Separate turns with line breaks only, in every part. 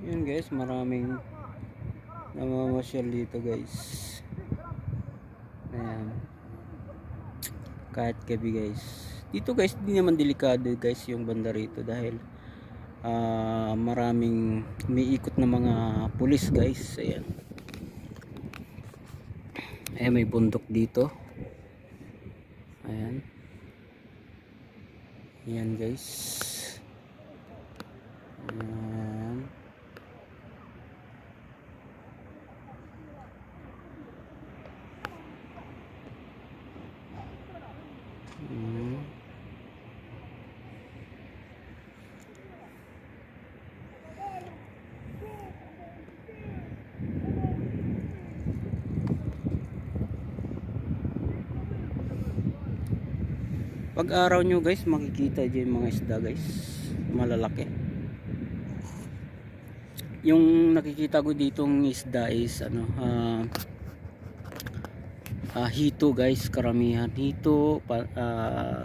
Yun guys, maraming namamasyal dito guys. Ayan. Kahit gabi guys. Dito guys, di naman delikado guys yung banda rito dahil maraming umiikot na mga pulis guys. Ayan. Ayan, may bundok dito. Ayan. Ayan guys. Ayan. Pag araw nyo guys, makikita dyan yung mga isda guys, malalaki. Yung nakikita ko ditong isda is ano, hito guys, karamihan hito,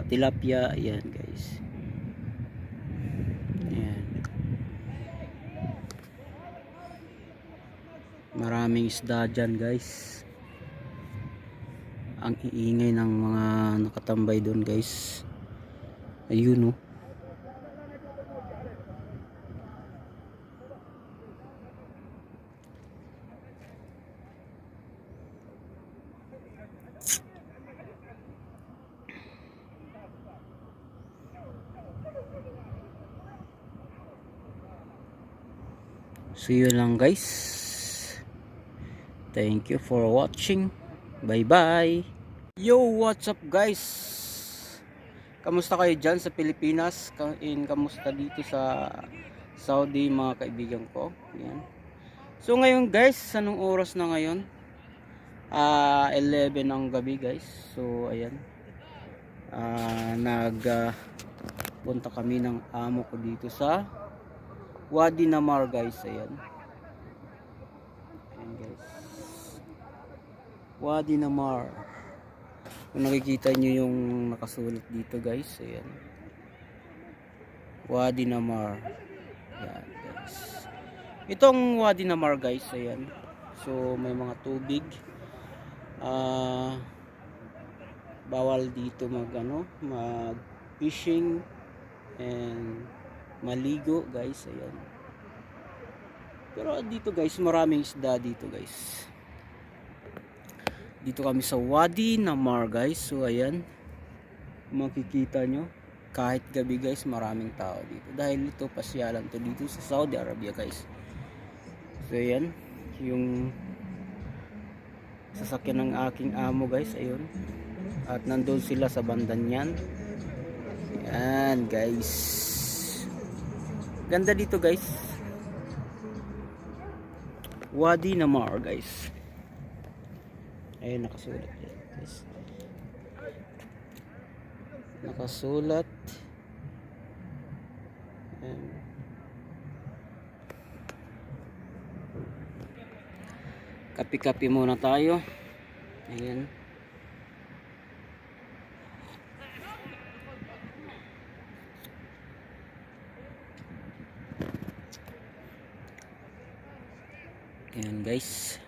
tilapia, yan guys. Yan. Maraming isda dyan guys. Ang iingay ng mga nakatambay doon guys. Ayun oh. So yun lang guys. Thank you for watching. Bye bye. Yo, what's up guys? Kamusta kayo dyan sa Pilipinas? Kamusta dito sa Saudi mga kaibigan ko? Yan. So ngayon guys, anong oras na ngayon? 11 ng gabi guys. So ayan. Punta kami ng amo ko dito sa Wadi Namar guys. Ayan. Ayan guys. Wadi Namar. Kung nakikita nyo yung nakasulat dito guys, ayan. Wadi Namar. Ayan guys. Itong Wadi Namar guys, ayan. So may mga tubig. Bawal dito mag fishing and maligo guys, ayan. Pero dito guys, maraming isda dito guys. Dito kami sa Wadi Namar guys. So ayan, makikita nyo kahit gabi guys, maraming tao dito dahil ito pasyalan to dito sa Saudi Arabia guys. So ayan, yung sasakyan ng aking amo guys, ayun. At nandun sila sa bandan yan. Ayan guys, ganda dito guys. Wadi Namar guys. Ayun, nakasulat yan guys. Nakasulat. Ayan. Kapi-kapi muna tayo. Ayan. Ayan guys.